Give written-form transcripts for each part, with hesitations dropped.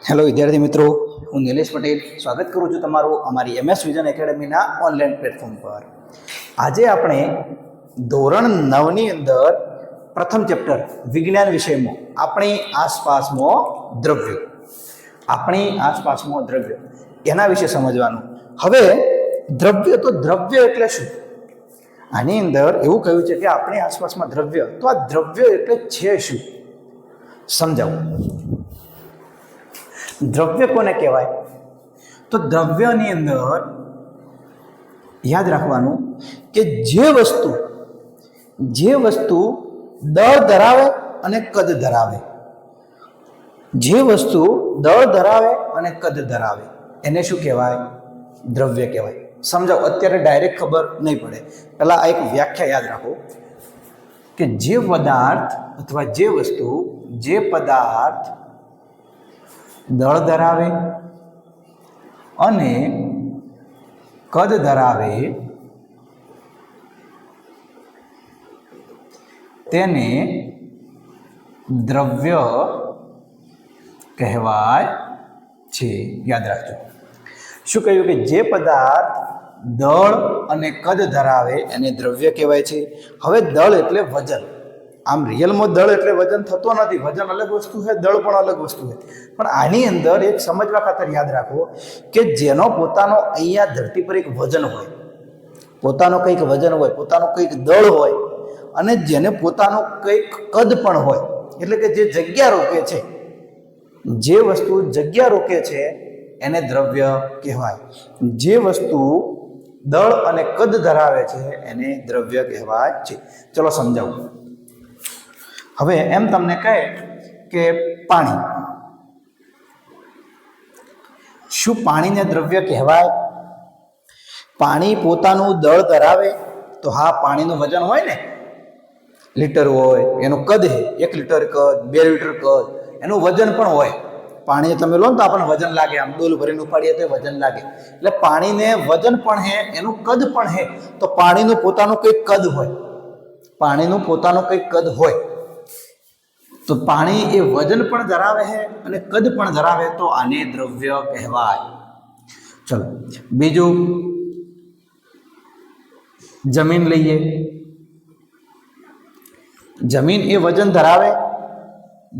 Hello વિદ્યાર્થી મિત્રો, હું નિલેશ પટેલ સ્વાગત કરું છું તમારું અમારી MS વિઝન એકેડમીના ઓનલાઈન પ્લેટફોર્મ પર. આજે આપણે ધોરણ 9 ની અંદર પ્રથમ ચેપ્ટર વિજ્ઞાન વિષયમાં આપણી આસપાસમાં દ્રવ્ય એના વિશે સમજવાનું. હવે દ્રવ્ય તો દ્રવ્ય એટલે શું? આની અંદર એવું કહ્યું છે કે આપણી આસપાસમાં દ્રવ્ય, તો આ દ્રવ્ય એટલે છે શું? સમજાવું. દ્રવ્ય કોને કહેવાય? તો દ્રવ્યની અંદર યાદ રાખવાનું કે જે વસ્તુ દળ ધરાવે અને કદ ધરાવે, એને શું કહેવાય? દ્રવ્ય કહેવાય. સમજાવો. અત્યારે ડાયરેક્ટ ખબર નહીં પડે, પહેલા આ એક વ્યાખ્યા યાદ રાખો કે જે પદાર્થ અથવા જે પદાર્થ દળ ધરાવે અને કદ ધરાવે તેને દ્રવ્ય કહેવાય છે. યાદ રાખજો. શું કહ્યું? કે જે પદાર્થ દળ અને કદ ધરાવે એને દ્રવ્ય કહેવાય છે. હવે દળ એટલે વજન. આમ રિયલમાં દળ એટલે વજન થતો નથી. વજન અલગ વસ્તુ છે, દળ પણ અલગ વસ્તુ છે. પણ આની અંદર એક સમજવા ખાતર યાદ રાખો કે જેનો પોતાનો અહીંયા ધરતી પર એક વજન હોય, પોતાનો કંઈક દળ હોય, અને જેને પોતાનો કંઈક કદ પણ હોય, એટલે કે જે જગ્યા રોકે છે, જે વસ્તુ જગ્યા રોકે છે એને દ્રવ્ય કહેવાય. જે વસ્તુ દળ અને કદ ધરાવે છે એને દ્રવ્ય કહેવાય છે. ચલો સમજાવું. હવે એમ તમને કહે કે પાણી, શું પાણીને દ્રવ્ય કહેવાય? પાણી પોતાનું દળ ધરાવે તો હા, પાણીનું વજન હોય ને, લીટર હોય, એનું કદ છે 1 લીટર કદ, 2 લીટર કદ, એનું વજન પણ હોય. પાણી તમે લો ને તો આપણને વજન લાગે, આમ ડોલ ભરીને ઉપાડીએ તો વજન લાગે. એટલે પાણીને વજન પણ છે, એનું કદ પણ છે. તો પાણીનું પોતાનું કંઈક કદ હોય, તો પાણી એ વજન પણ ધરાવે છે અને કદ પણ ધરાવે, તો આને દ્રવ્ય કહેવાય. ચલો બીજું, જમીન લઈએ. જમીન એ વજન ધરાવે.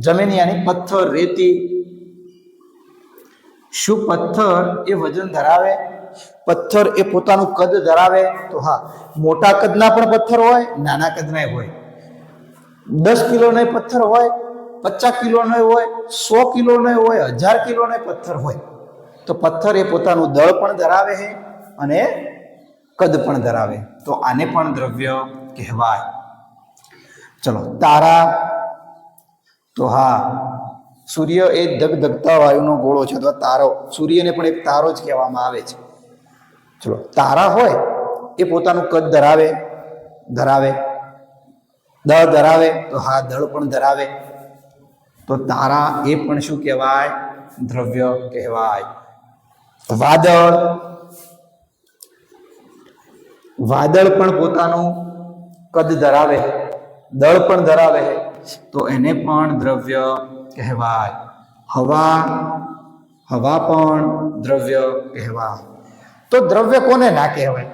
જમીન યાની પથ્થર, રેતી. શું પથ્થર એ વજન ધરાવે? પથ્થર એ પોતાનું કદ ધરાવે. તો હા, મોટા કદના પણ પથ્થર હોય, નાના કદના હોય. 10 કિલોનો પથ્થર હોય, 50 કિલોનો હોય, 100 કિલોનો હોય, 1000 કિલોનો પથ્થર હોય. તો પથ્થર એ પોતાનું દળ પણ ધરાવે છે અને કદ પણ ધરાવે, તો આને પણ દ્રવ્ય કહેવાય. ચલો તારા. તો હા, સૂર્ય એ ધગધગતા વાયુનો ગોળો છે, તો તારો, સૂર્યને પણ એક તારો જ કહેવામાં આવે છે. ચલો તારા હોય એ પોતાનું કદ ધરાવે, દળ ધરાવે, તો હા, દળ પણ ધરાવે, તો તારા એ પણ શું કહેવાય? દ્રવ્ય કહેવાય. વાદળ પણ પોતાનું કદ ધરાવે, દળ પણ ધરાવે, તો એને પણ દ્રવ્ય કહેવાય. હવા પણ દ્રવ્ય કહેવાય. તો દ્રવ્ય કોને ના કહેવાય?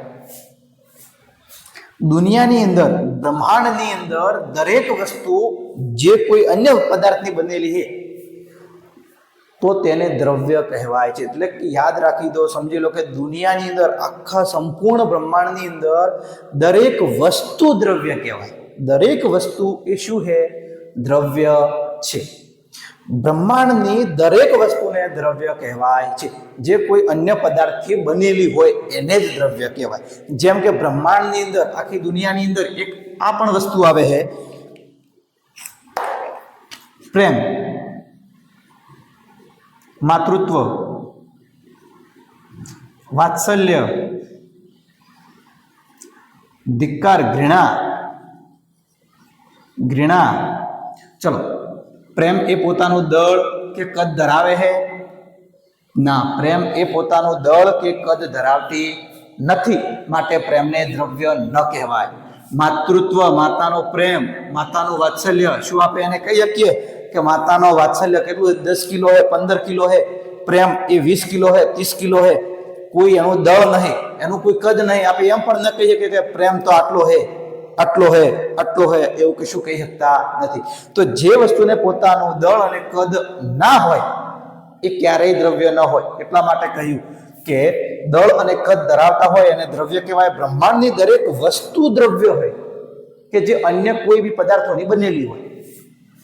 દુનિયાની અંદર, બ્રહ્માંડની અંદર દરેક વસ્તુ જે કોઈ અન્ય પદાર્થની બનેલી છે તો તેને દ્રવ્ય કહેવાય છે. એટલે યાદ રાખી દો, સમજી લો કે દુનિયાની અંદર, આખા સંપૂર્ણ બ્રહ્માંડની અંદર દરેક વસ્તુ દ્રવ્ય કહેવાય. દરેક વસ્તુ એ શું છે? દ્રવ્ય છે. બ્રહ્માંડની દરેક વસ્તુને દ્રવ્ય કહેવાય છે. જે કોઈ અન્ય પદાર્થથી બનેલી હોય એને જ દ્રવ્ય કહેવાય. જેમ કે બ્રહ્માંડની અંદર, આખી દુનિયાની અંદર એક આ પણ વસ્તુ આવે છે, પ્રેમ, માતૃત્વ, વાત્સલ્ય, ધિક્કાર, ઘૃણા. ચલો, પ્રેમ એ પોતાનું દળ કે કદ ધરાવે છે? ના, પ્રેમ એ પોતાનું દળ કે કદ ધરાવતી નથી, માટે પ્રેમને દ્રવ્ય ન કહેવાય. માતૃત્વ, માતાનો પ્રેમ, માતાનું વાત્સલ્ય, શું આપણે એને કહી શકીએ કે માતાનો વાત્સલ્ય કેટલું 10 કિલો હે, 15 કિલો હે, પ્રેમ એ 20 કિલો હે, 30 કિલો હે, કોઈ એનું દળ નહીં, એનું કોઈ કદ નહીં. આપણે એમ પણ ન કહીએ કે પ્રેમ તો આટલો હે, આટલો હે, આટલો હે, એવું કશું કહી શકતા નથી. તો જે વસ્તુને પોતાનું દળ અને કદ ના હોય એ ક્યારેય દ્રવ્ય ન હોય. એટલા માટે કહ્યું કે દળ અને કદ ધરાવતા હોય એને દ્રવ્ય કહેવાય. બ્રહ્માંડની દરેક વસ્તુ દ્રવ્ય હોય કે જે અન્ય કોઈ બી પદાર્થોની બનેલી હોય.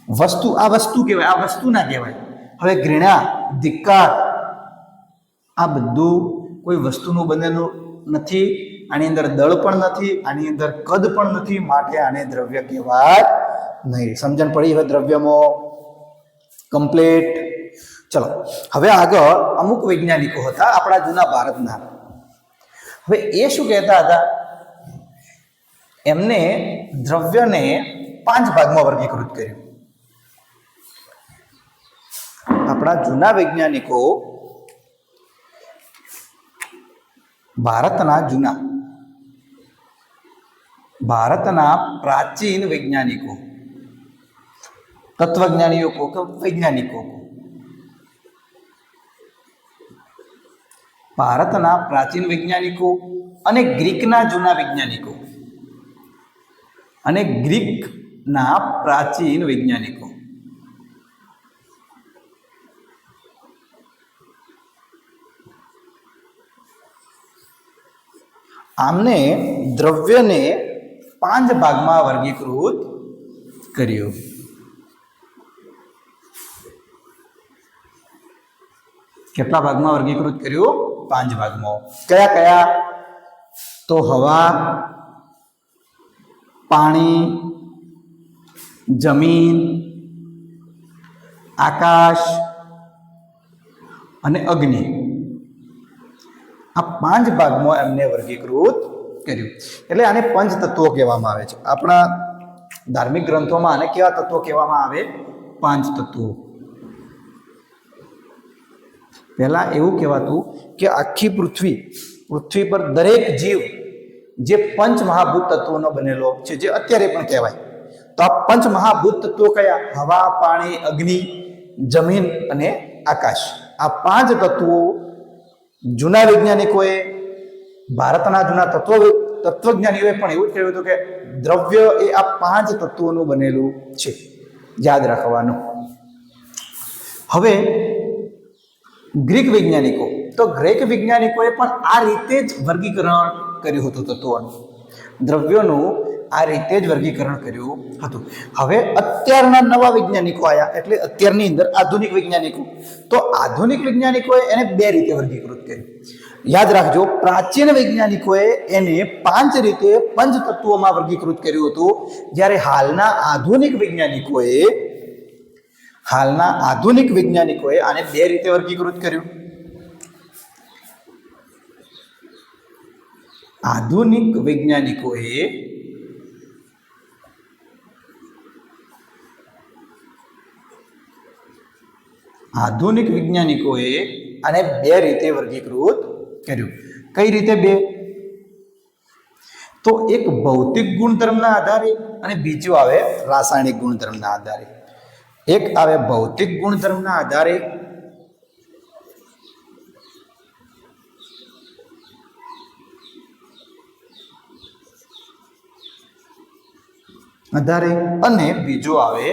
વસ્તુ, આ વસ્તુ કહેવાય, આ વસ્તુ ના કહેવાય. હવે ઘૃણા, ધિક્કાર, આ બધું કોઈ વસ્તુનું બનેલું નથી. આની અંદર દળ પણ નથી, આની અંદર કદ પણ નથી, માટે આને દ્રવ્ય કહેવાય નહીં. સમજણ પડી હવે દ્રવ્યમાં? કમ્પ્લીટ. ચલો હવે આગળ અમુક વૈજ્ઞાનિકો હતા આપણા જૂના ભારતના. હવે એ શું કહેતા હતા? એમને દ્રવ્યને 5 ભાગમાં વર્ગીકૃત કર્યું. આપણા જૂના વૈજ્ઞાનિકો, ભારતના પ્રાચીન વૈજ્ઞાનિકો, તત્વજ્ઞાનીઓ કે વૈજ્ઞાનિકો, ભારતના પ્રાચીન વૈજ્ઞાનિકો અને ગ્રીકના જૂના વૈજ્ઞાનિકો અને ગ્રીકના પ્રાચીન વૈજ્ઞાનિકો. આમને દ્રવ્યને 5 ભાગમાં વર્ગીકૃત કર્યું. કેટલા ભાગમાં વર્ગીકૃત કર્યું? 5 ભાગમાં. કયા કયા? તો હવા, પાણી, જમીન, આકાશ અને અગ્નિ. આ 5 ભાગમાં એમને વર્ગીકૃત કર્યું. એટલે આને પંચ તત્વો કહેવામાં આવે છે. આપણા ધાર્મિક ગ્રંથોમાં આને કેવા તત્વો કહેવામાં આવે? 5 તત્વો. પહેલા એવું કહેવાતું કે આખી પૃથ્વી પર દરેક જીવ જે પંચ મહાભૂત તત્વોનો બનેલો છે, જે અત્યારે પણ કહેવાય. તો આ પંચ મહાભૂત તત્વો કયા? હવા, પાણી, અગ્નિ, જમીન અને આકાશ. આ 5 તત્વો જૂના વૈજ્ઞાનિકોએ, ભારતના જૂના તત્વજ્ઞાનીઓએ પણ એવું જ કહ્યું હતું કે દ્રવ્ય એ આ 5 તત્વોનું બનેલું છે. યાદ રાખવાનું. હવે ગ્રીક વૈજ્ઞાનિકો, તો ગ્રીક વૈજ્ઞાનિકોએ પણ આ રીતે જ વર્ગીકરણ કર્યું હતું તત્વોનું. દ્રવ્યોનું આ રીતે જ વર્ગીકરણ કર્યું હતું. હવે અત્યારના નવા વૈજ્ઞાનિકો આવ્યા, એટલે અત્યારની અંદર આધુનિક વૈજ્ઞાનિકો. તો આધુનિક વૈજ્ઞાનિકોએ એને 2 રીતે વર્ગીકૃત કર્યું. યાદ રાખજો, પ્રાચીન વૈજ્ઞાનિકોએ એને 5 રીતે પંચ તત્વોમાં વર્ગીકૃત કર્યું હતું, જ્યારે હાલના આધુનિક વૈજ્ઞાનિકોએ આને 2 રીતે વર્ગીકૃત કર્યું. આધુનિક વૈજ્ઞાનિકોએ આને 2 રીતે વર્ગીકૃત કર્યું. કઈ રીતે 2? તો એક ભૌતિક ગુણધર્મના આધારે અને બીજું આવે રાસાયણિક ગુણધર્મના આધારે. એક આવે ભૌતિક ગુણધર્મના આધારે અને બીજું આવે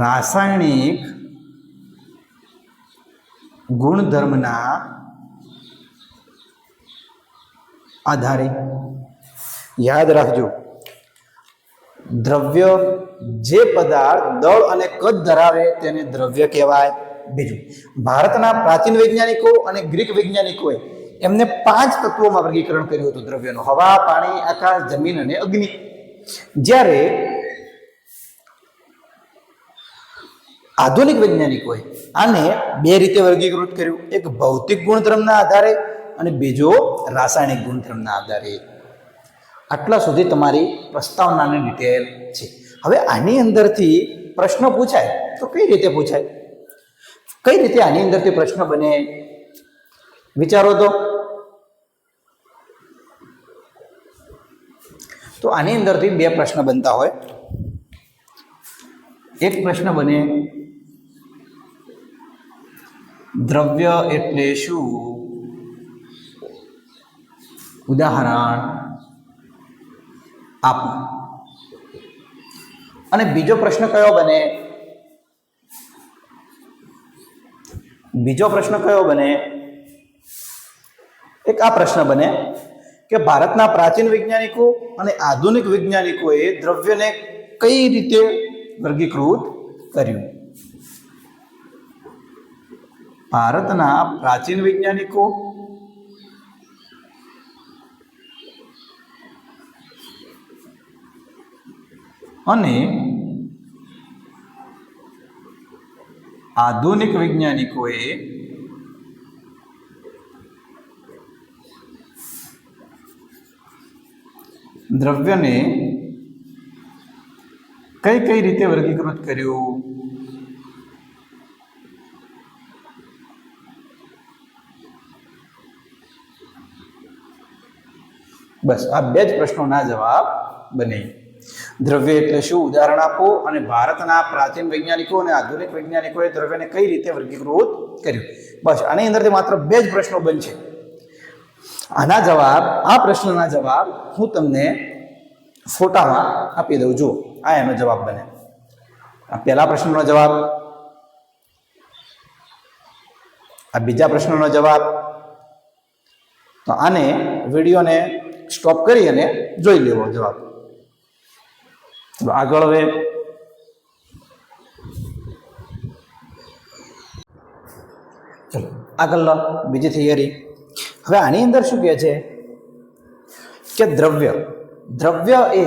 રાસાયણિક ગુણધર્મના આધારે. યાદ રાખજો, દ્રવ્ય જે પદાર્થ દળ અને કદ ધરાવે તેને દ્રવ્ય કહેવાય. બીજું, ભારતના પ્રાચીન વૈજ્ઞાનિકો અને ગ્રીક વૈજ્ઞાનિકોએ એમને 5 તત્વોમાં વર્ગીકરણ કર્યું હતું દ્રવ્યનું: હવા, પાણી, આકાશ, જમીન અને અગ્નિ. જ્યારે આધુનિક વૈજ્ઞાનિકોએ આને 2 રીતે વર્ગીકૃત કર્યું, એક ભૌતિક ગુણધર્મના આધારે અને બીજો રાસાયણિક ગુણધર્મના આધારે. આટલા સુધી તમારી પ્રસ્તાવનાની ડિટેલ છે. હવે આની અંદરથી પ્રશ્ન પૂછાય તો કઈ રીતે પૂછાય? કઈ રીતે આની અંદરથી પ્રશ્ન બને? વિચારો તો આની અંદરથી 2 પ્રશ્ન બનતા હોય. એક પ્રશ્ન બને, દ્રવ્ય એટલે શું? ઉદાહરણ આપો. અને બીજો પ્રશ્ન કયો બને? બીજો પ્રશ્ન કયો બને? એક આ પ્રશ્ન બને કે ભારતના પ્રાચીન વૈજ્ઞાનિકો અને આધુનિક વૈજ્ઞાનિકોએ દ્રવ્યને કઈ રીતે વર્ગીકૃત કર્યું? ભારતના પ્રાચીન વૈજ્ઞાનિકો અને આધુનિક વૈજ્ઞાનિકોએ દ્રવ્યને કઈ કઈ રીતે વર્ગીકૃત કર્યું? બસ આ બે જ પ્રશ્નોના જવાબ બને. દ્રવ્ય એટલે શું? ઉદાહરણ આપો. અને ભારતના પ્રાચીન વૈજ્ઞાનિકો અને આધુનિક વૈજ્ઞાનિકોએ દ્રવ્યને કઈ રીતે વર્ગીકૃત કર્યું? બસ આની અંદરથી માત્ર બે જ પ્રશ્નો બનશે. આના જવાબ, આ પ્રશ્નના જવાબ હું તમને ફોટામાં આપી દઉં. જુઓ, આ એનો જવાબ બને. આ પહેલા પ્રશ્નનો જવાબ, આ બીજા પ્રશ્નનો જવાબ. તો આને વિડીયોને સ્ટોપ કરી અને જોઈ લેવો જવાબ. આગળ હવે ચલો આગળ બીજી થિયરી. હવે આની અંદર શું કહે છે કે દ્રવ્ય એ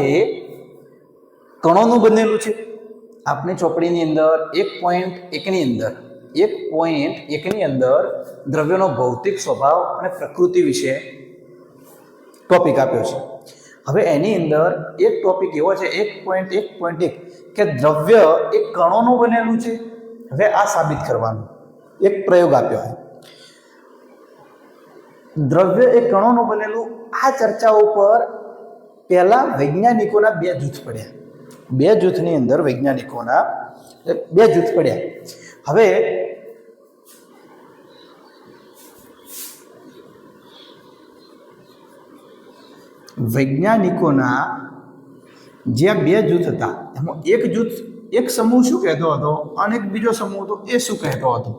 કણોનું બનેલું છે. આપની ચોપડીની અંદર 1.1ની અંદર દ્રવ્યનો ભૌતિક સ્વભાવ અને પ્રકૃતિ વિશે ટોપિક આપ્યો છે. હવે એની અંદર એક ટોપિક એવો છે 1.1.1 કે દ્રવ્ય એ કણોનું બનેલું છે. હવે આ સાબિત કરવાનું એક પ્રયોગ આપ્યો છે. દ્રવ્ય એ કણોનું બનેલું. આ ચર્ચાઓ પર પહેલા વૈજ્ઞાનિકોના બે જૂથ પડ્યા. બે જૂથની અંદર વૈજ્ઞાનિકોના બે જૂથ પડ્યા. હવે વૈજ્ઞાનિકોના જે બે જૂથ હતા એમાં એક સમૂહ શું કહેતો હતો અને એક બીજો સમૂહ હતો એ શું કહેતો હતો?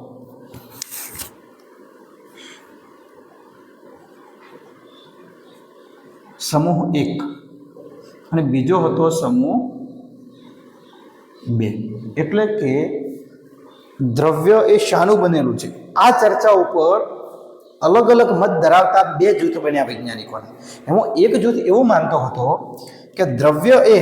સમૂહ 1 અને બીજો હતો સમૂહ 2. એટલે કે દ્રવ્ય એ શાનું બનેલું છે? આ ચર્ચા ઉપર અલગ અલગ મત ધરાવતા બે જૂથ બન્યા વૈજ્ઞાનિકોના. એમાં એક જૂથ એવું માનતો હતો કે દ્રવ્ય એ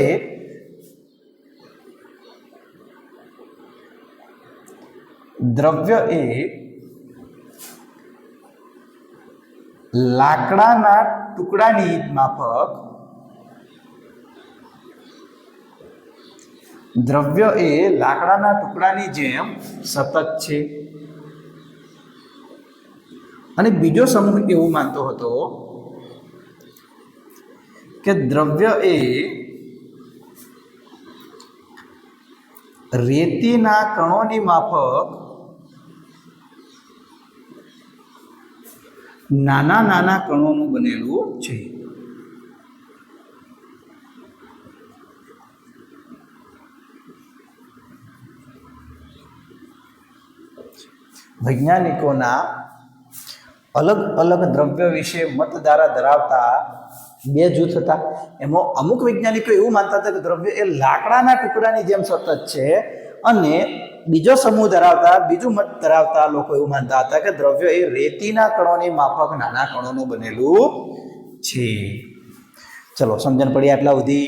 લાકડાના ટુકડાની માફક દ્રવ્ય એ લાકડાના ટુકડાની જેમ સતત છે. અને બીજો સમૂહ એવું માનતો હતો કે દ્રવ્ય એ રેતીના કણોની માફક નાના નાના કણોનું બનેલું છે. વૈજ્ઞાનિકોના અલગ અલગ દ્રવ્ય વિશે મતધારા ધરાવતા બે જૂથ હતા. એમાં અમુક વૈજ્ઞાનિકો એવું માનતા હતા કે દ્રવ્ય એ લાકડાના ટુકડાની જેમ સતત છે. અને બીજો સમૂહ બીજું મત ધરાવતા લોકો એવું માનતા હતા કે દ્રવ્ય એ રેતીના કણોની માફક નાના કણોનું બનેલું છે. ચલો સમજણ પડી આટલા સુધી?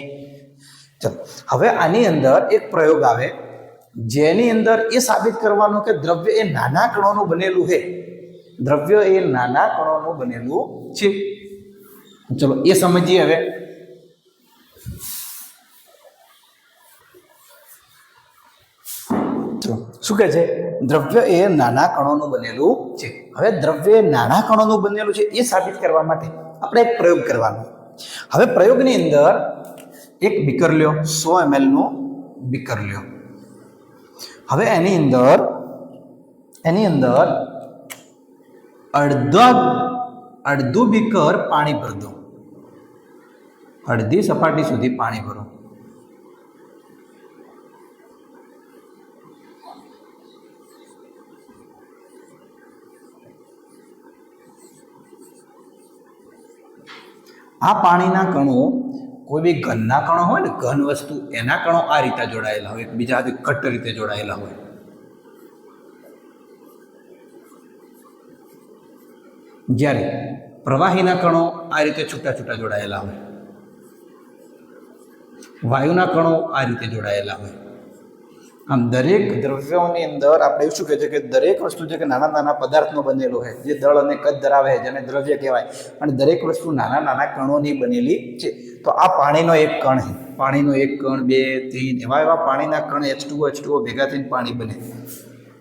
ચલો હવે આની અંદર એક પ્રયોગ આવે જેની અંદર એ સાબિત કરવાનું કે દ્રવ્ય એ નાના કણોનું બનેલું છે. દ્રવ્ય એ નાના કણોનું બનેલું છે. ચલો એ સમજીએ. હવે શું કહે છે? દ્રવ્ય એ નાના કણોનું બનેલું છે. હવે દ્રવ્ય એ નાના કણોનું બનેલું છે એ સાબિત કરવા માટે આપણે એક પ્રયોગ કરવાનો. હવે પ્રયોગની અંદર એક બીકર લ્યો, 100 ml નું બીકર લ્યો. હવે એની અંદર અડધું બીકર પાણી ભર દો, અડધી સપાટી સુધી પાણી ભરો. આ પાણીના કણો કોઈ બી ઘનના કણો હોય ને, ઘન વસ્તુ, એના કણો આ રીતે જોડાયેલા હોય, એકબીજા સાથે ઘટ્ટ રીતે જોડાયેલા હોય. જ્યારે પ્રવાહીના કણો આ રીતે છૂટા છૂટા જોડાયેલા હોય, વાયુના કણો આ રીતે જોડાયેલા હોય. આમ દરેક દ્રવ્યોની અંદર આપણે એવું શું કહે છે કે દરેક વસ્તુ છે કે નાના નાના પદાર્થનો બનેલો છે, જે દળ અને કદ ધરાવે છે, જેને દ્રવ્ય કહેવાય. અને દરેક વસ્તુ નાના નાના કણોની બનેલી છે. તો આ પાણીનો એક કણ છે, પાણીનો એક કણ, 2, 3 એવા પાણીના કણ H2O ભેગા થઈને પાણી બને.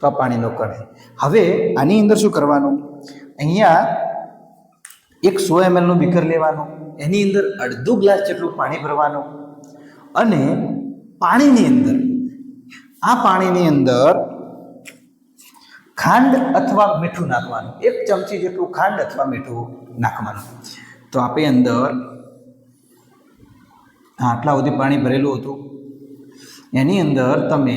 તો આ પાણીનો કણ છે. હવે આની અંદર શું કરવાનું, અહીંયા એક 100 ml નું બીકર લેવાનું, એની અંદર અડધું ગ્લાસ જેટલું પાણી ભરવાનું, અને પાણીની અંદર ખાંડ અથવા મીઠું નાખવાનું, 1 ચમચી જેટલું ખાંડ અથવા મીઠું નાખવાનું. તો આપણે અંદર આટલા સુધી પાણી ભરેલું હતું, એની અંદર તમે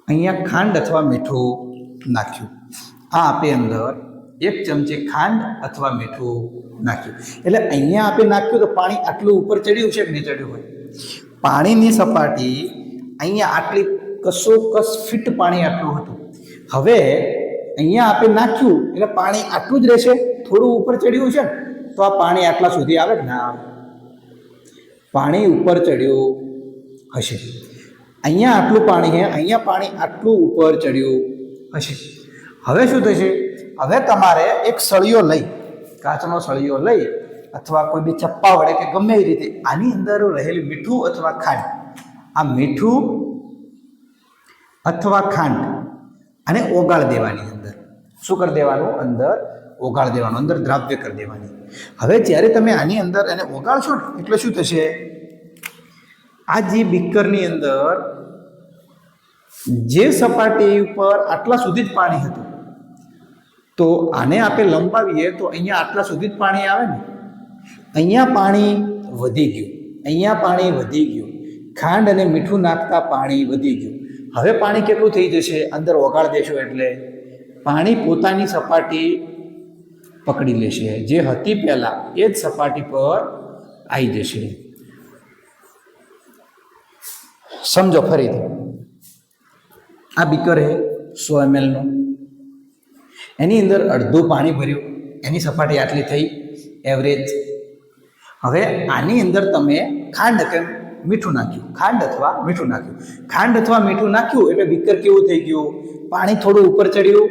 અહીંયા ખાંડ અથવા મીઠું નાખ્યું. આ આપણે અંદર 1 ચમચી ખાંડ અથવા મીઠું નાખ્યું. એટલે અહીંયા આપણે નાખ્યું તો પાણી આટલું ઉપર ચડ્યું છે કે નહીં ચડ્યું હોય? પાણીની સપાટી અહીંયા આટલી કસોકસ ફીટ પાણી આટલું હતું. હવે અહીંયા આપણે નાખ્યું એટલે પાણી આટલું જ રહેશે, થોડું ઉપર ચડ્યું છે તો આ પાણી આટલા સુધી આવે કે ના આવે? પાણી ઉપર ચડ્યું હશે. અહીંયા આટલું પાણી છે, અહીંયા પાણી આટલું ઉપર ચડ્યું હશે. હવે શું થશે? હવે તમારે એક સળિયો લઈ, કાચનો સળિયો લઈ અથવા કોઈ બી ચપ્પા વડે કે ગમે એ રીતે આની અંદર રહેલી મીઠું અથવા ખાંડ, આ મીઠું અથવા ખાંડ અને ઓગાળ દેવાની. અંદર શું કરી દેવાનું? અંદર ઓગાળ દેવાનું, અંદર દ્રાવ્ય કરી દેવાની. હવે જ્યારે તમે આની અંદર એને ઓગાળશો ને એટલે શું થશે? આ જે બીકરની અંદર જે સપાટી ઉપર આટલા સુધી જ પાણી હતું, તો આને આપણે લંબાવીએ તો અહીંયા આટલા સુધી જ પાણી આવે ને. અહીંયા પાણી વધી ગયું, અહીંયા પાણી વધી ગયું, ખાંડ અને મીઠું નાખતા પાણી વધી ગયું. હવે પાણી કેટલું થઈ જશે? અંદર ઓગાળ દેશો એટલે પાણી પોતાની સપાટી પકડી લેશે, જે હતી પહેલાં એ જ સપાટી પર આવી જશે. સમજો ફરીથી, આ બીકર છે 100 ml નું, એની અંદર અડધું પાણી ભર્યું, એની સપાટી આટલી થઈ એવરેજ. હવે આની અંદર તમે ખાંડ કે મીઠું નાખ્યું, ખાંડ અથવા મીઠું નાખ્યું, ખાંડ અથવા મીઠું નાખ્યું એટલે બીકર કેવું થઈ ગયું? પાણી થોડું ઉપર ચડ્યું.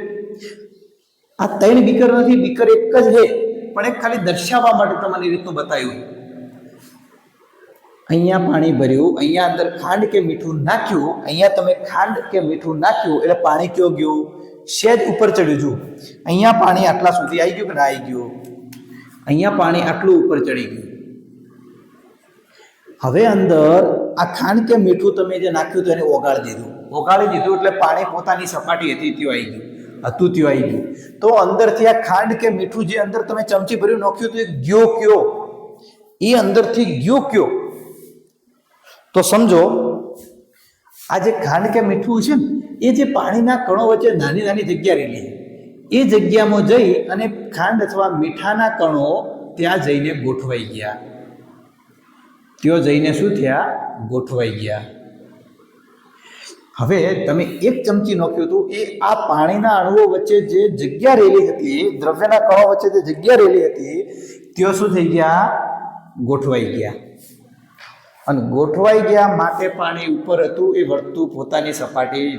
આ 3 બીકર નથી, બીકર એક જ છે, પણ એક ખાલી દર્શાવવા માટે તમને રીતનું બતાવ્યું. અહીંયા પાણી ભર્યું, અહીંયા અંદર ખાંડ કે મીઠું નાખ્યું, અહીંયા તમે ખાંડ કે મીઠું નાખ્યું એટલે પાણી કયો ગયું? સહેજ ઉપર ચડ્યું. જુઓ, અહીંયા પાણી આટલા સુધી આવી ગયું કે ના આવી ગયું? અહીંયા પાણી આટલું ઉપર ચડી ગયું. હવે અંદર આ ખાંડ કે મીઠું તમે જે નાખ્યું તો એને ઓગાળી દીધું. ઓગાળી દીધું એટલે પાણી પોતાની સપાટી હતી ત્યાં આવી ગયું, હતું ત્યાં આવી ગયું. તો અંદરથી આ ખાંડ કે મીઠું જે અંદર તમે ચમચી ભર્યું નાખ્યું તો એ ગયો કયો? એ અંદરથી ગયો કયો? તો સમજો, આ જે ખાંડ કે મીઠું છે ને એ જે પાણીના કણો વચ્ચે નાની નાની જગ્યા રહેલી, એ જગ્યામાં જઈ અને ખાંડ અથવા મીઠાના કણો ત્યાં જઈને ગોઠવાઈ ગયા. ત્યાં જઈને શું થયા? ગોઠવાઈ ગયા. હવે તમે 1 ચમચી નાખ્યું હતું, એ આ પાણીના અણુઓ વચ્ચે જે જગ્યા રહેલી હતી, દ્રવ્યના કણો વચ્ચે જે જગ્યા રહેલી હતી, ત્યાં શું થઈ ગયા? ગોઠવાઈ ગયા. અને ગોઠવાઈ ગયા માટે પાણી ઉપર હતું એ વળતું પોતાની સપાટી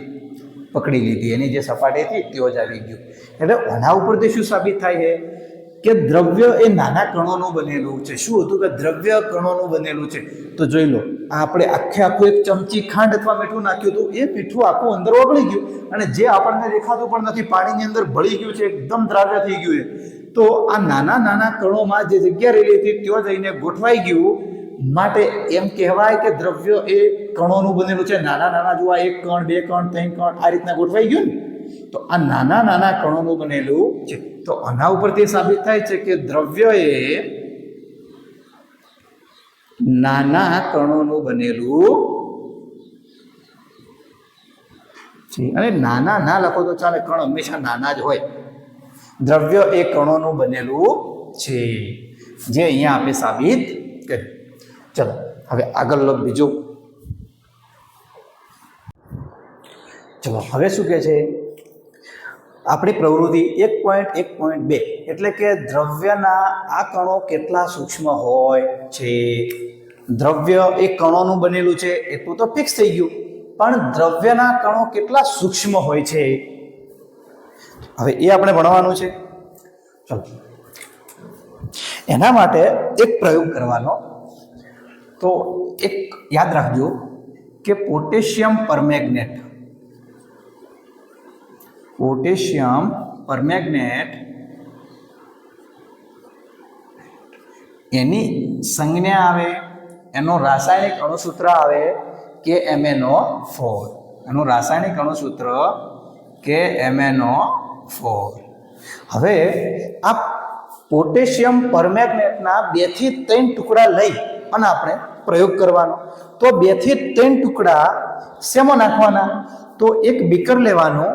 પકડી લીધી, એની જે સપાટી હતી ત્યાં જ આવી ગયું. એટલે આના ઉપરથી શું સાબિત થાય છે કે દ્રવ્ય એ નાના કણોનું બનેલું છે. શું હતું કે દ્રવ્ય કણોનું બનેલું છે? તો જોઈ લો, આપણે આખું 1 ચમચી ખાંડ અથવા મીઠું નાખ્યું હતું, એ મીઠું આખું અંદર ઓગળી ગયું અને જે આપણને દેખાતું પણ નથી, પાણીની અંદર ભળી ગયું છે, એકદમ દ્રાવ્ય થઈ ગયું છે. તો તો આ નાના નાના કણોમાં જે જગ્યા રહેલી હતી ત્યાં જઈને ગોઠવાઈ ગયું, માટે એમ કહેવાય કે દ્રવ્ય એ કણોનું બનેલું છે. નાના નાના જો આ 1 કણ 2 કણ 3 કણ આ રીતના ગોઠવાઈ ગયું ને, તો આ નાના નાના કણોનું બનેલું છે. તો આના ઉપરથી સાબિત થાય છે કે દ્રવ્ય એ નાના કણોનું બનેલું છે. અને નાના ના લખો તો ચાલે, કણ હંમેશા નાના જ હોય. દ્રવ્ય એ કણોનું બનેલું છે, જે અહીંયા આપણે સાબિત કર્યું. ચલો હવે આગળ લો બીજું. ચલો હવે શું કહે છે આપણી પ્રવૃત્તિ 1.1.2 એટલે કે દ્રવ્યના આ કણો કેટલા સૂક્ષ્મ હોય છે. દ્રવ્ય એ કણોનું બનેલું છે એટલું તો ફિક્સ થઈ ગયું, પણ દ્રવ્યના કણો કેટલા સૂક્ષ્મ હોય છે હવે એ આપણે ભણવાનું છે. ચલો એના માટે એક પ્રયોગ કરવાનો. તો એક યાદ રાખજો કે પોટેશિયમ પરમેંગનેટ એની સંજ્ઞા આવે, એનો રાસાયણિક અણુસૂત્ર આવે KMnO4. એનું રાસાયણિક અણુસૂત્ર KMnO4. હવે આ પોટેશિયમ પરમેંગનેટના 2 થી 3 ટુકડા લઈ અને આપણે પ્રયોગ કરવાનો. તો 2 થી 3 ટુકડા શેમાં નાખવાના? તો એક બીકર લેવાનું,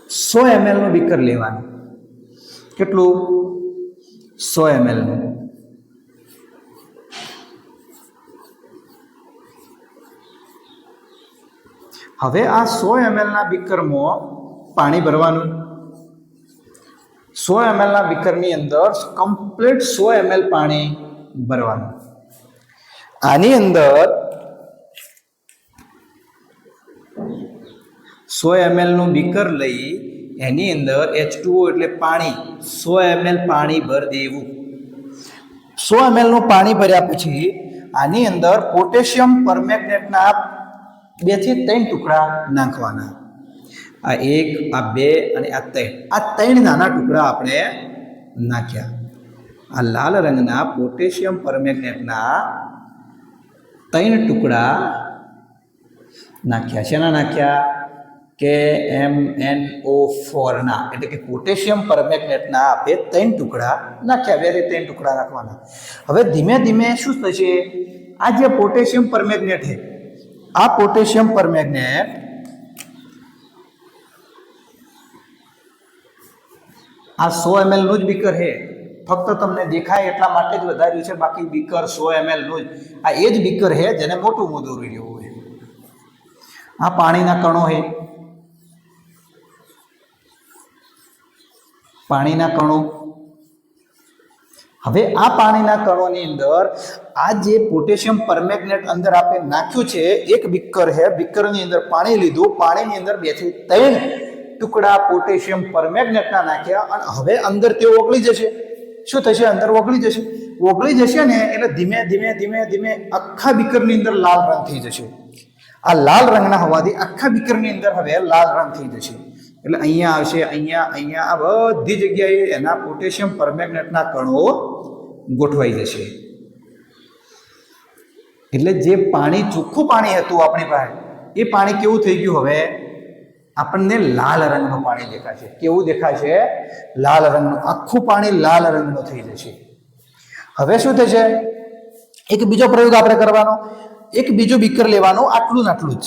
100 ml નું બીકર લેવાનું. કેટલું? 100 ml નું. હવે આ 100 ml ના બીકરમાં પાણી ભરવાનું. 100 ml ના બીકરની અંદર કમ્પ્લીટ 100 ml પાણી ભરવાનું. આની અંદર 100 ml નું બીકર લઈ એની અંદર H2O એટલે પાણી 100 ml પાણી ભરી દેવું. 100 ml નું પાણી ભર્યા પછી આની અંદર પોટેશિયમ પરમેંગનેટના 2 થી 3 ટુકડા નાખવાના. આ 1, આ 2 અને આ 3. આ 3 નાના ટુકડા આપણે નાખ્યા. આ લાલ રંગના પોટેશિયમ પરમેંગનેટના 3 ટુકડા નાખ્યા. શેના નાખ્યા? KMnO4 ના, એટલે કે પોટેશિયમ પરમેંગનેટના આપણે 3 ટુકડા નાખ્યા. 2 થી 3 ટુકડા નાખવાના. હવે ધીમે ધીમે શું થશે? આ જે પોટેશિયમ પરમેંગનેટ છે, આ પોટેશિયમ પરમેંગનેટ આ 100 ml નું જ બીકર છે. ફક્ત તમને દેખાય એટલા માટે જ વધાર્યું છે, બાકી બીકર 100 ml નું જ. આ એ જ બીકર છે જેને મોટું દોરી રહ્યું હોય. આ પાણીના કણો છે, પાણીના કણો. હવે આ પાણીના કણોની અંદર આ જે પોટેશિયમ પરમેંગનેટ અંદર આપણે નાખ્યું છે, એક બીકર છે, બીકરની અંદર પાણી લીધું, પાણીની અંદર 2 થી 3 ટુકડા પોટેશિયમ પરમેંગનેટના નાખ્યા અને હવે અંદર તે ઓગળી જશે. શું થશે? અંદર ઓગળી જશે. ઓગળી જશે ને એટલે ધીમે ધીમે ધીમે ધીમે આખા બીકરની અંદર લાલ રંગ થઈ જશે. આ લાલ રંગના હોવાથી આખા બીકરની અંદર હવે લાલ રંગ થઈ જશે. એટલે અહીંયા આવશે, અહીંયા આ બધી જગ્યાએ એના પોટેશિયમ પરમેંગનેટના કણો ગોઠવાઈ જશે. એટલે જે પાણી, ચોખ્ખું પાણી હતું આપણી પાસે, એ પાણી કેવું થઈ ગયું? હવે આપણને લાલ રંગનું પાણી દેખાશે. કેવું દેખાશે? લાલ રંગનું. આખું પાણી લાલ રંગનું થઈ જશે. હવે શું થશે? એક બીજો પ્રયોગ આપણે કરવાનો. એક બીજું બીકર લેવાનું, આટલું જ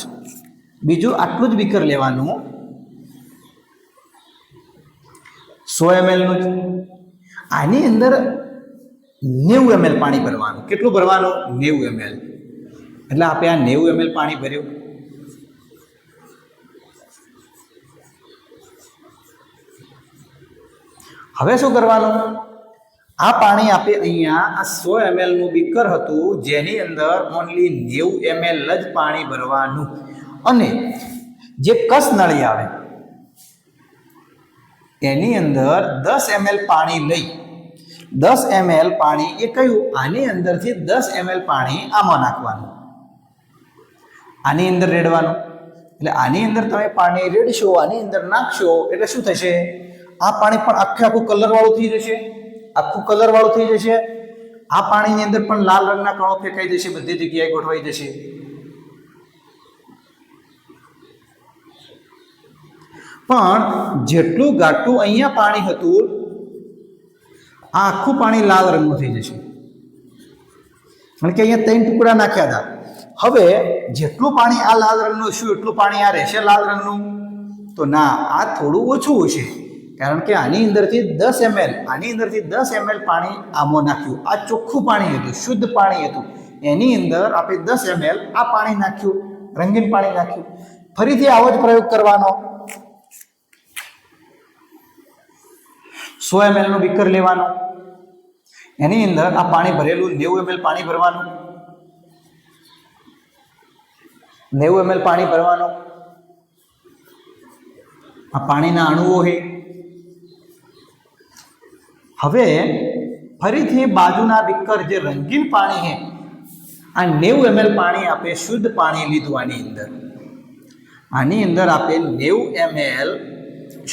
બીજું આટલું જ બીકર લેવાનું, 100 ml નું જ. આની અંદર 90 ml પાણી ભરવાનું. કેટલું ભરવાનું? 90 ml. એટલે આપણે આ 90 ml પાણી ભર્યું. હવે શું કરવાનું? આ પાણી આપણે અહીંયા આ 100 ml નું બીકર હતું જેની અંદર ઓનલી 90 ml જ પાણી ભરવાનું. અને જે કસ નળી આવે એની અંદર 10 ml પાણી લઈ, 10 ml પાણી એ કયું? આની અંદરથી 10 ml પાણી આમાં નાખવાનું, આની અંદર રેડવાનું. એટલે આની અંદર તમે પાણી રેડશો, આની અંદર નાખશો એટલે શું થશે? આ પાણી પણ આખું કલરવાળું થઈ જશે, આખું કલરવાળું થઈ જશે. આ પાણીની અંદર પણ લાલ રંગના કણો ફેંકાઈ જશે, બધી જગ્યાએ ગોઠવાઈ જશે. પણ જેટલું ઘાટું અહીંયા પાણી હતું, આ આખું પાણી લાલ રંગનું થઈ જશે, કારણ કે અહીંયા 3 ટુકડા નાખ્યા હતા. હવે જેટલું પાણી આ લાલ રંગનું શું એટલું પાણી આ રહેશે લાલ રંગનું? તો ના, આ થોડું ઓછું હશે, કારણ કે આની અંદરથી 10 ml પાણી આમાં નાખ્યું. આ ચોખ્ખું પાણી હતું, શુદ્ધ પાણી હતું. એની અંદર આપણે 10 ml આ પાણી નાખ્યું, રંગીન પાણી નાખ્યું. ફરીથી આવો જ પ્રયોગ કરવાનો. 100 ml નું બીકર લેવાનું, એની અંદર આ પાણી ભરેલું 90 ml પાણી ભરવાનું, 90 ml પાણી ભરવાનું. આ પાણીના અણુઓ છે. હવે ફરીથી બાજુના બીકર જે રંગીન પાણી છે, આ 90 ml પાણી આપણે શુદ્ધ પાણી લીધું. આની અંદર આપણે 90 ml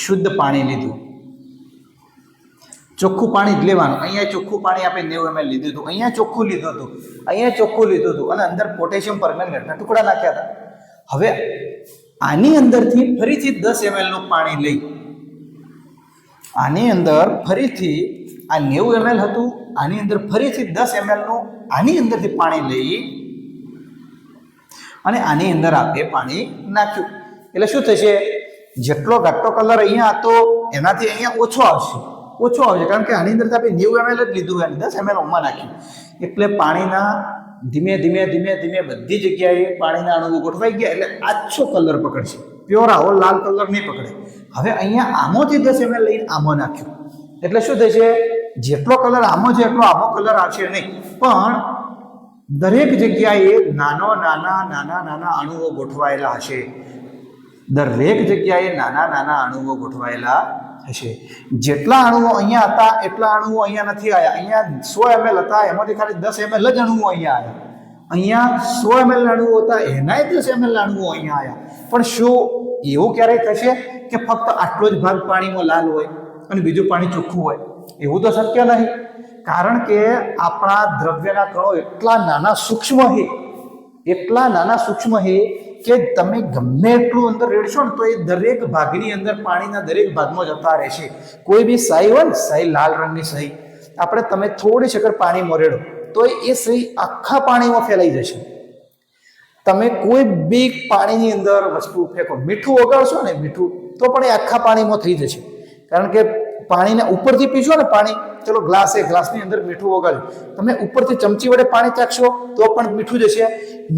શુદ્ધ પાણી લીધું, ચોખ્ખું પાણી જ લેવાનું. અહીંયા ચોખ્ખું પાણી આપણે 90 ml લીધું હતું, અહીંયા ચોખ્ખું લીધું હતું, અહીંયા ચોખ્ખું લીધું હતું, અને અંદર પોટેશિયમ પરમેંગનેટના ટુકડા નાખ્યા હતા. હવે આની અંદરથી ફરીથી 10 ml નું પાણી લઈ, આની અંદર ફરીથી આ 90 ml હતું, આની અંદર ફરીથી 10 ml નું આની અંદરથી પાણી લઈ અને આની અંદર આપણે પાણી નાખ્યું. એટલે શું થશે? જેટલો ઘાટો કલર અહીંયા હતો એનાથી અહીંયા ઓછો આવશે, કારણ કે આની અંદર આપણે 90 ml જ લીધું અને 10 ml ઓમાં નાખ્યું. એટલે પાણીના ધીમે ધીમે બધી જગ્યાએ પાણીના અણુઓ ગોઠવાઈ ગયા, એટલે આછો કલર પકડશે, પ્યોર આવો લાલ કલર નહીં પકડે. હવે અહીંયા આમાંથી 10 ml લઈને આમાં નાખ્યું, એટલે શું થશે? જેટલો કલર આમાં છે એટલો આમાં કલર આવશે નહીં, પણ દરેક જગ્યાએ નાના અણુઓ ગોઠવાયેલા હશે. દરેક જગ્યાએ નાના અણુઓ ગોઠવાયેલા હશે. જેટલા અણુઓ અહીંયા હતા એટલા અણુઓ અહીંયા નથી આવ્યા. અહીંયા 100 ml હતા, એમાંથી ખાલી 10 ml જ અણુઓ અહીંયા આવ્યા. અહીંયા 100 ml અણુઓ હતા, એનાય 10 ml અણુઓ અહીંયા આવ્યા. પણ શું એવું ક્યારેય થશે કે ફક્ત આટલો જ ભાગ પાણીમાં લાલ હોય અને બીજું પાણી ચોખ્ખું હોય? એવું તો શક્ય નહીં, કારણ કે આપણા દ્રવ્યના કણો એટલા નાના સૂક્ષ્મ છે કે તમે ગમે એટલું અંદર રેડશો ને તો એ દરેક ભાગની અંદર પાણીના દરેક ભાગમાં જતા રહેશે. કોઈ બી સહી હોય ને, સહી લાલ રંગની સહી, આપણે તમે થોડી શક્કર પાણીમાં રેડો તો એ સહી આખા પાણીમાં ફેલાઈ જશે. તમે કોઈ બી પાણીની અંદર વસ્તુ ફેંકો, મીઠું ઓગાળશો ને, મીઠું તો પણ એ આખા પાણીમાં થઈ જશે. કારણ કે પાણીને ઉપરથી પીશો ને પાણી, ચલો ગ્લાસની અંદર મીઠું ઓગાળ્યું, તમે ઉપરથી ચમચી વડે પાણી ચાખશો તો પણ મીઠું જશે,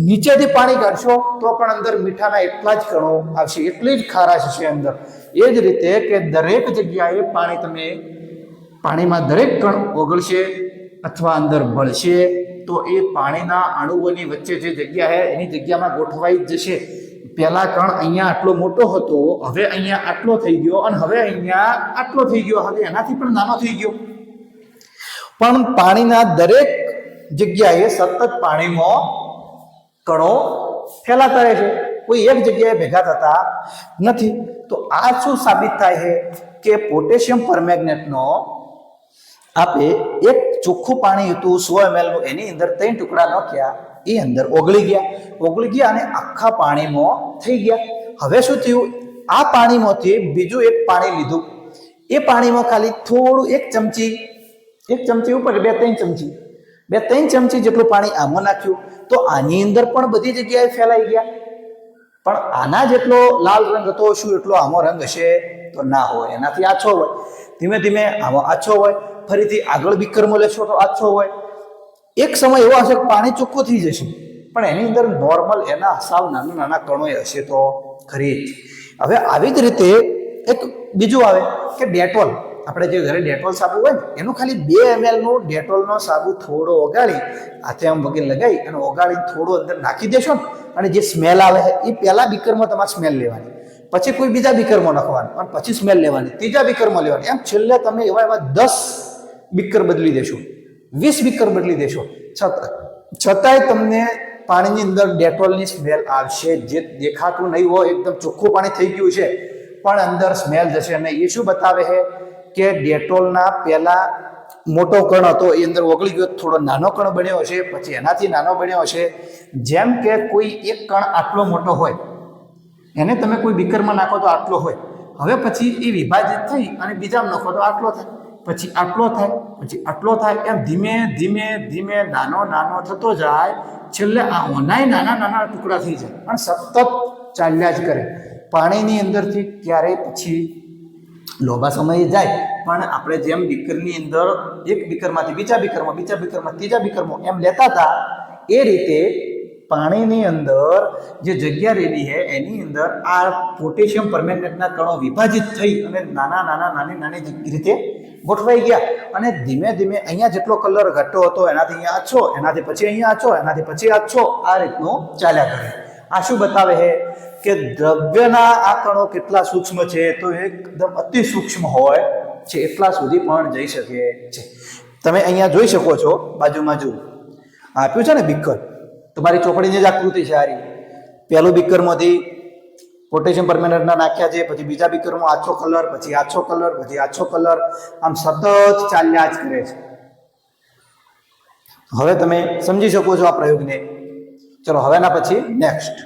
નીચેથી પાણી કાઢશો તો પણ અંદર મીઠાના એટલા જ કણો આવશે, એટલી જ ખારાશ હશે અંદર. એ જ રીતે કે દરેક જગ્યાએ પાણીમાં દરેક કણ ઓગળશે અથવા અંદર ભળશે તો એ પાણીના અણુઓની વચ્ચે જે જગ્યા છે એની જગ્યામાં ગોઠવાઈ જ જશે. પહેલા કણ અહીંયા આટલો મોટો હતો, હવે અહીંયા આટલો થઈ ગયો, અને હવે અહીંયા આટલો થઈ ગયો, હવે એનાથી પણ નાનો થઈ ગયો. પણ પાણીના દરેક જગ્યાએ સતત પાણીમાં કણો ફેલાતા રહે છે, કોઈ એક જગ્યાએ ભેગા થતા નથી. તો આ શું સાબિત થાય છે કે પોટેશિયમ પરમેંગનેટનો આપણે એક ચોખ્ખું પાણી હતું 100 ml નું, એની અંદર 3 ટુકડા નાખ્યા, એ અંદર ઓગળી ગયા અને આખા પાણીમાં થઈ ગયા. હવે શું થયું? આ પાણીમાંથી બીજું એક પાણી લીધું, એ પાણીમાં ખાલી થોડું એક ચમચી ઉપર 2-3 ચમચી જેટલું પાણી આમાં નાખ્યું, તો આની અંદર પણ બધી જગ્યાએ ફેલાઈ ગયા. પણ આના જેટલો લાલ રંગ હતો, શું એટલો આમો રંગ હશે? તો ના હોય, એનાથી આછો હોય. ધીમે ધીમે આમાં આછો હોય, ફરીથી આગળ બીકરમાં લેશો તો આછો હોય. એક સમય એવો હશે કે પાણી ચોખ્ખું થઈ જશે, પણ એની અંદર નોર્મલ એના સાવ નાના કણો હશે તો ખરી. હવે આવી જ રીતે એક બીજું આવે કે ડેટોલ. આપણે જે ઘરે ડેટોલ સાબુ હોય ને, એનું ખાલી 2 ml નું ડેટોલનો સાબુ થોડો ઓગાળી, હાથે આમ વગેરે લગાવી અને ઓગાળીને થોડો અંદર નાખી દેશો ને, અને જે સ્મેલ આવે એ પહેલા બીકરમાં તમારે સ્મેલ લેવાની, પછી કોઈ બીજા બીકરમાં નાખવાનું, અને પછી સ્મેલ લેવાની, ત્રીજા બીકરમાં લેવાની, એમ છેલ્લે તમે એવા 10 બીકર બદલી દેશો, 20 બીકર બદલી દેશો, છતાંય તમને પાણીની અંદર ડેટોલની સ્મેલ આવશે. જે દેખાતું નહીં હોય, એકદમ ચોખ્ખું પાણી થઈ ગયું છે, પણ અંદર સ્મેલ જશે. અને એ શું બતાવે છે કે ડેટોલના પહેલા મોટો કણ હતો એ અંદર ઓગળી ગયો, થોડો નાનો કણ બન્યો હશે, પછી એનાથી નાનો બન્યો હશે. જેમ કે કોઈ એક કણ આટલો મોટો હોય, એને તમે કોઈ બીકરમાં નાખો તો આટલો હોય, હવે પછી એ વિભાજિત થઈ અને બીજામાં નાખો તો આટલો થાય, પછી આટલો થાય, પછી આટલો થાય, એમ ધીમે ધીમે ધીમે નાનો નાનો થતો જાય. છેલ્લે આ ઓનાય નાના નાના ટુકડા થઈ જાય અને સતત ચાલ્યા જ કરે. પાણીની અંદરથી ક્યારેય પછી લોભા સમયે જાય, પણ આપણે જેમ બીકરની અંદર એક બીકરમાંથી બીજા બીકરમાં, બીજા બીકરમાં ત્રીજા બીકરમાં એમ લેતા હતા, એ રીતે પાણીની અંદર જે જગ્યા રહેલી છે એની અંદર આ પોટેશિયમ પરમેંગનેટના કણો વિભાજિત થઈ અને નાના નાના નાની નાની રીતે ગોઠવાઈ ગયા. અને ધીમે ધીમે અહીંયા જેટલો કલર ઘટ્ટો હતો એનાથી અહીંયા આછો, એનાથી પછી અહીંયા આછો, એનાથી પછી આછો, આ રીતનું ચાલ્યા કરે. આ શું બતાવે છે કે દ્રવ્યના આ કણો કેટલા સૂક્ષ્મ છે, તો એકદમ અતિ સૂક્ષ્મ હોય છે, એટલા સુધી પણ જઈ શકે છે. તમે અહીંયા જોઈ શકો છો, બાજુમાં જુઓ આપ્યું છે ને બીકર, તમારી ચોપડીની જ આકૃતિ છે. આ પહેલું બીકરમાંથી પોટેશિયમ પરમેંગનેટના નાખ્યા છે, પછી બીજા બીકરમાં આછો કલર, પછી આછો કલર, પછી આછો કલર, આમ સતત ચાલ્યા જ કરે છે. હવે તમે સમજી શકો છો આ પ્રયોગને. ચલો હવેના પછી નેક્સ્ટ.